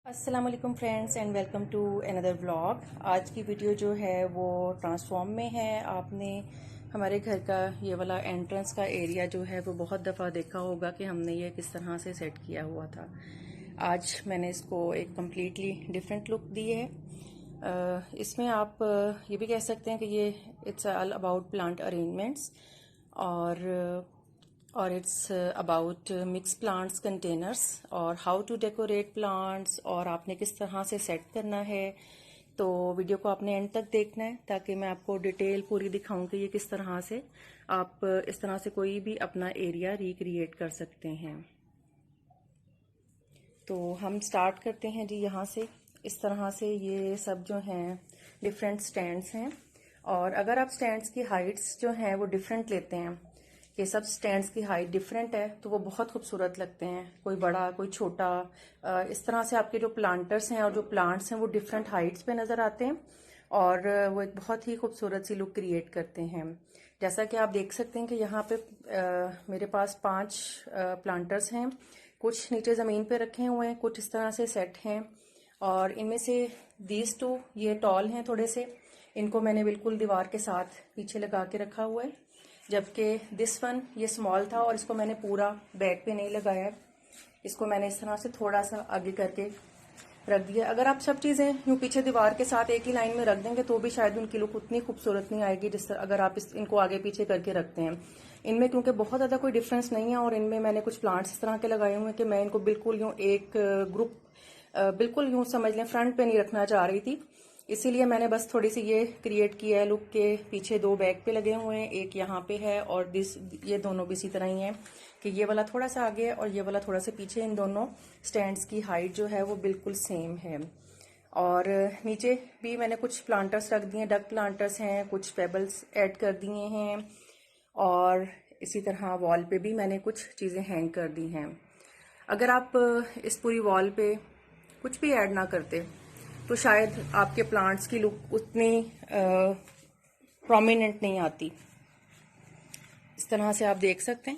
अस्सलाम वालेकुम friends and welcome to another vlog. आज की वीडियो जो है वो ट्रांसफॉर्म में है। आपने हमारे घर का ये वाला एंट्रेंस का एरिया जो है वो बहुत दफ़ा देखा होगा कि हमने ये किस तरह से सेट किया हुआ था। आज मैंने इसको एक कम्प्लीटली डिफरेंट लुक दी है। इसमें आप ये भी कह सकते हैं कि ये it's all about plant arrangements और it's about mix plants containers और हाउ टू डेकोरेट प्लांट्स और आपने किस तरह से सेट करना है। तो वीडियो को आपने एंड तक देखना है ताकि मैं आपको डिटेल पूरी दिखाऊं कि ये किस तरह से आप इस तरह से कोई भी अपना एरिया रिक्रिएट कर सकते हैं। तो हम स्टार्ट करते हैं जी यहाँ से। इस तरह से ये सब जो हैं डिफरेंट स्टैंड्स हैं, और अगर आप स्टैंड्स की हाइट्स जो हैं वो डिफरेंट लेते हैं, ये सब स्टैंड्स की हाइट डिफरेंट है, तो वो बहुत खूबसूरत लगते हैं। कोई बड़ा कोई छोटा, इस तरह से आपके जो प्लांटर्स हैं और जो प्लांट्स हैं वो डिफरेंट हाइट्स पे नज़र आते हैं और वो एक बहुत ही खूबसूरत सी लुक क्रिएट करते हैं। जैसा कि आप देख सकते हैं कि यहाँ पे मेरे पास 5 प्लांटर्स हैं। कुछ नीचे ज़मीन पे रखे हुए हैं, कुछ इस तरह से सेट हैं, और इनमें से दीज 2 ये टॉल हैं थोड़े से। इनको मैंने बिल्कुल दीवार के साथ पीछे लगा के रखा हुआ है, जबकि दिस वन ये स्मॉल था और इसको मैंने पूरा बैक पे नहीं लगाया। इसको मैंने इस तरह से थोड़ा सा आगे करके रख दिया। अगर आप सब चीज़ें यूँ पीछे दीवार के साथ एक ही लाइन में रख देंगे तो भी शायद उनकी लुक उतनी खूबसूरत नहीं आएगी जिस तरह अगर आप इनको आगे पीछे करके रखते हैं। इनमें क्योंकि बहुत ज़्यादा कोई डिफरेंस नहीं है और इनमें मैंने कुछ प्लांट्स इस तरह के लगाए हुए हैं कि मैं इनको बिल्कुल यूँ एक ग्रुप बिल्कुल यूँ समझ लें फ्रंट पे नहीं रखना चाह रही थी। इसीलिए मैंने बस थोड़ी सी ये क्रिएट किया है लुक के। पीछे 2 बैक पे लगे हुए हैं, एक यहाँ पे है, और ये दोनों भी इसी तरह ही हैं कि ये वाला थोड़ा सा आगे है और ये वाला थोड़ा सा पीछे। इन दोनों स्टैंड्स की हाइट जो है वो बिल्कुल सेम है। और नीचे भी मैंने कुछ प्लांटर्स रख दिए, डक प्लांटर्स हैं, कुछ पेबल्स ऐड कर दिए हैं, और इसी तरह वॉल पे भी मैंने कुछ चीज़ें हैंग कर दी हैं। अगर आप इस पूरी वॉल पे कुछ भी ऐड ना करते तो शायद आपके प्लांट्स की लुक उतनी प्रोमिनेंट नहीं आती। इस तरह से आप देख सकते हैं।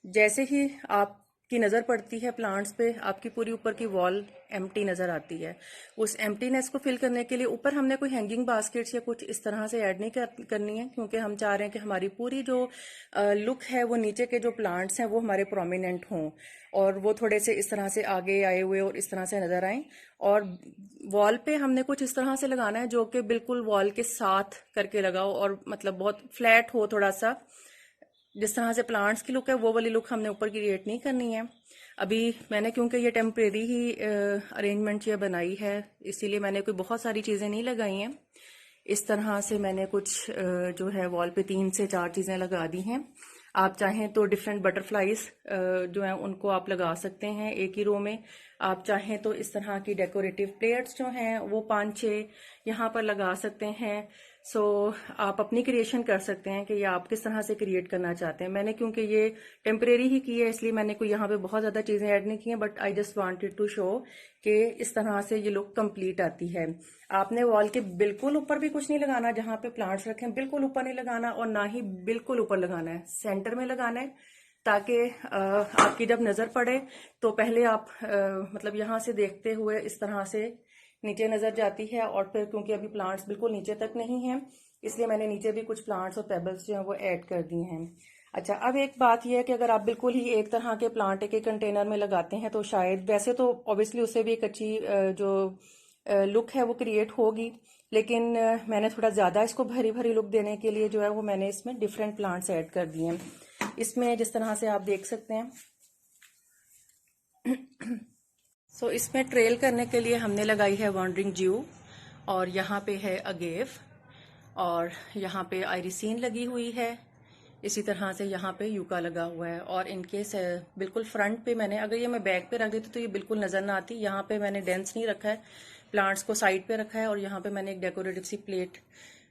जैसे ही आपकी नज़र पड़ती है प्लांट्स पे, आपकी पूरी ऊपर की वॉल एम्प्टी नज़र आती है। उस एम्प्टीनेस को फिल करने के लिए ऊपर हमने कोई हैंगिंग बास्केट्स या कुछ इस तरह से ऐड नहीं करनी है, क्योंकि हम चाह रहे हैं कि हमारी पूरी जो लुक है वो नीचे के जो प्लांट्स हैं वो हमारे प्रोमिनेंट हों और वो थोड़े से इस तरह से आगे आए हुए और इस तरह से नज़र आएं। और वॉल पे हमने कुछ इस तरह से लगाना है जो कि बिल्कुल वॉल के साथ करके लगाओ और मतलब बहुत फ्लैट हो थोड़ा सा। जिस तरह से प्लांट्स की लुक है वो वाली लुक हमने ऊपर क्रिएट नहीं करनी है। अभी मैंने क्योंकि ये टेम्परेरी ही अरेंजमेंट ये बनाई है, इसीलिए मैंने कोई बहुत सारी चीज़ें नहीं लगाई हैं। इस तरह से मैंने कुछ जो है वॉल पे 3 से 4 चीज़ें लगा दी हैं। आप चाहें तो डिफरेंट बटरफ्लाईज जो हैं उनको आप लगा सकते हैं एक ही रो में। आप चाहें तो इस तरह की डेकोरेटिव प्लेट्स जो हैं वो 5-6 यहाँ पर लगा सकते हैं। सो आप अपनी क्रिएशन कर सकते हैं कि ये आप किस तरह से क्रिएट करना चाहते हैं। मैंने क्योंकि ये टेम्परेरी ही की है इसलिए मैंने कोई यहाँ पे बहुत ज़्यादा चीज़ें ऐड नहीं की हैं, but I just wanted to show कि इस तरह से ये लुक कंप्लीट आती है। आपने वॉल के बिल्कुल ऊपर भी कुछ नहीं लगाना, जहाँ पे प्लांट्स रखें बिल्कुल ऊपर नहीं लगाना और ना ही बिल्कुल ऊपर लगाना है, सेंटर में लगाना है, ताकि आपकी जब नज़र पड़े तो पहले आप मतलब यहाँ से देखते हुए इस तरह से नीचे नज़र जाती है। और फिर क्योंकि अभी प्लांट्स बिल्कुल नीचे तक नहीं हैं इसलिए मैंने नीचे भी कुछ प्लांट्स और पेबल्स जो हैं वो ऐड कर दिए हैं। अच्छा, अब एक बात यह है कि अगर आप बिल्कुल ही एक तरह के प्लांट एक कंटेनर में लगाते हैं तो शायद, वैसे तो ऑब्वियसली उससे भी एक अच्छी जो लुक है वो क्रिएट होगी, लेकिन मैंने थोड़ा ज़्यादा इसको भरी भरी लुक देने के लिए जो है वो मैंने इसमें डिफरेंट प्लांट्स ऐड कर दिए हैं। इसमें जिस तरह से आप देख सकते हैं सो इसमें ट्रेल करने के लिए हमने लगाई है वॉन्डरिंग ड्यू, और यहाँ पे है अगेव, और यहाँ पे आइरिसीन लगी हुई है। इसी तरह से यहाँ पे यूका लगा हुआ है, और इनके बिल्कुल फ्रंट पे मैंने, अगर ये मैं बैक पे रख देती तो ये बिल्कुल नज़र ना आती। यहाँ पे मैंने डेंस नहीं रखा है, प्लांट्स को साइड पे रखा है, और यहाँ पे मैंने एक डेकोरेटिव सी प्लेट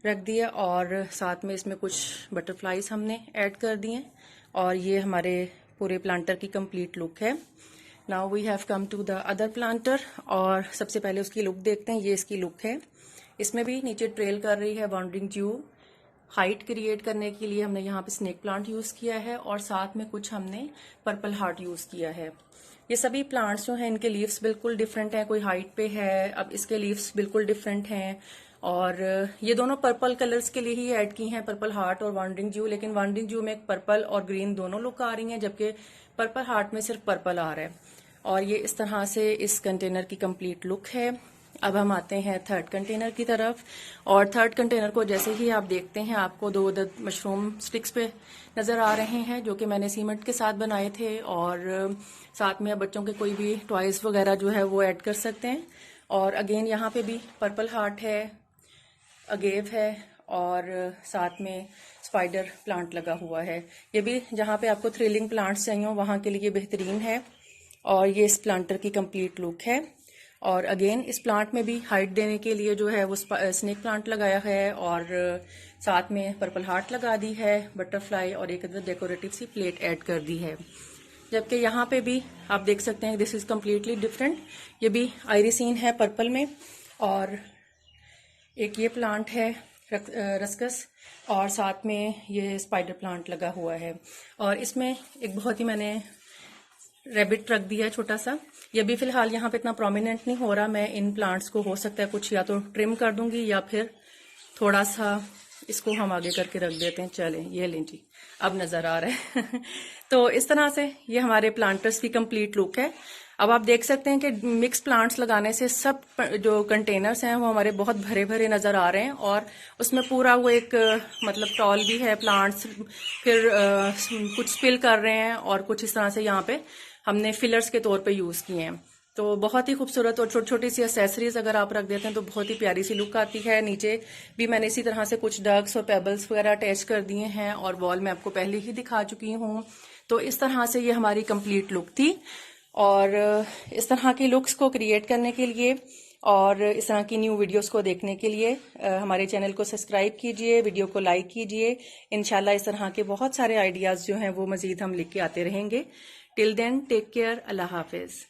रख दी है, और साथ में इसमें कुछ बटरफ्लाईज हमने ऐड कर दिए हैं, और ये हमारे पूरे प्लांटर की कंप्लीट लुक है। Now we have come to the other planter, और सबसे पहले उसकी लुक देखते हैं। ये इसकी लुक है। इसमें भी नीचे ट्रेल कर रही है वॉन्डरिंग ड्यू, हाइट क्रिएट करने के लिए हमने यहाँ पे स्नेक प्लांट यूज़ किया है और साथ में कुछ हमने पर्पल हार्ट यूज़ किया है। ये सभी प्लांट्स जो हैं इनके लीव्स बिल्कुल डिफरेंट हैं, कोई हाइट पे है, अब इसके लीव्स बिल्कुल डिफरेंट हैं। और ये दोनों पर्पल कलर्स के लिए ही ऐड की हैं, पर्पल हार्ट और वॉन्डरिंग जू, लेकिन वॉन्डरिंग जू में एक पर्पल और ग्रीन दोनों लुक आ रही हैं, जबकि पर्पल हार्ट में सिर्फ पर्पल आ रहा है। और ये इस तरह से इस कंटेनर की कंप्लीट लुक है। अब हम आते हैं थर्ड कंटेनर की तरफ, और थर्ड कंटेनर को जैसे ही आप देखते हैं आपको 2 अदद मशरूम स्टिक्स पे नज़र आ रहे हैं, जो कि मैंने सीमेंट के साथ बनाए थे, और साथ में बच्चों के कोई भी टॉयज वगैरह जो है वो ऐड कर सकते हैं। और अगेन यहाँ पे भी पर्पल हार्ट है, अगेव है, और साथ में स्पाइडर प्लांट लगा हुआ है। ये भी जहाँ पे आपको थ्रिलिंग प्लांट्स चाहिए हो वहाँ के लिए बेहतरीन है। और ये इस प्लांटर की कंप्लीट लुक है। और अगेन इस प्लांट में भी हाइट देने के लिए जो है वो स्नेक प्लांट लगाया है, और साथ में पर्पल हार्ट लगा दी है, बटरफ्लाई और एक डेकोरेटिव सी प्लेट ऐड कर दी है। जबकि यहाँ पे भी आप देख सकते हैं दिस इज कम्प्लीटली डिफरेंट। ये भी आयरिसीन है पर्पल में, और एक ये प्लांट है रस्कस, और साथ में ये स्पाइडर प्लांट लगा हुआ है। और इसमें एक बहुत ही मैंने रैबिट रख दिया है छोटा सा। ये भी फिलहाल यहाँ पे इतना प्रोमिनेंट नहीं हो रहा। मैं इन प्लांट्स को हो सकता है कुछ या तो ट्रिम कर दूंगी या फिर थोड़ा सा इसको हम आगे करके रख देते हैं। चलें, ये लें जी, अब नजर आ रहा है। तो इस तरह से ये हमारे प्लांटर्स की कंप्लीट लुक है। अब आप देख सकते हैं कि मिक्स प्लांट्स लगाने से सब जो कंटेनर्स हैं वो हमारे बहुत भरे भरे नजर आ रहे हैं, और उसमें पूरा वो एक मतलब टॉल भी है प्लांट्स, फिर कुछ स्पिल कर रहे हैं, और कुछ इस तरह से यहाँ पे हमने फिलर्स के तौर पे यूज किए हैं। तो बहुत ही खूबसूरत, और छोटी छोटी सी एक्सेसरीज अगर आप रख देते हैं तो बहुत ही प्यारी सी लुक आती है। नीचे भी मैंने इसी तरह से कुछ डक्स और पेबल्स वगैरह अटैच कर दिए हैं, और वॉल में आपको पहले ही दिखा चुकी हूँ। तो इस तरह से ये हमारी कंप्लीट लुक थी। और इस तरह की लुक्स को क्रिएट करने के लिए और इस तरह की न्यू वीडियोस को देखने के लिए हमारे चैनल को सब्सक्राइब कीजिए, वीडियो को लाइक कीजिए। इंशाल्लाह इस तरह के बहुत सारे आइडियाज जो हैं वो मजीद हम लेके आते रहेंगे। टिल देन टेक केयर, अल्लाह हाफिज।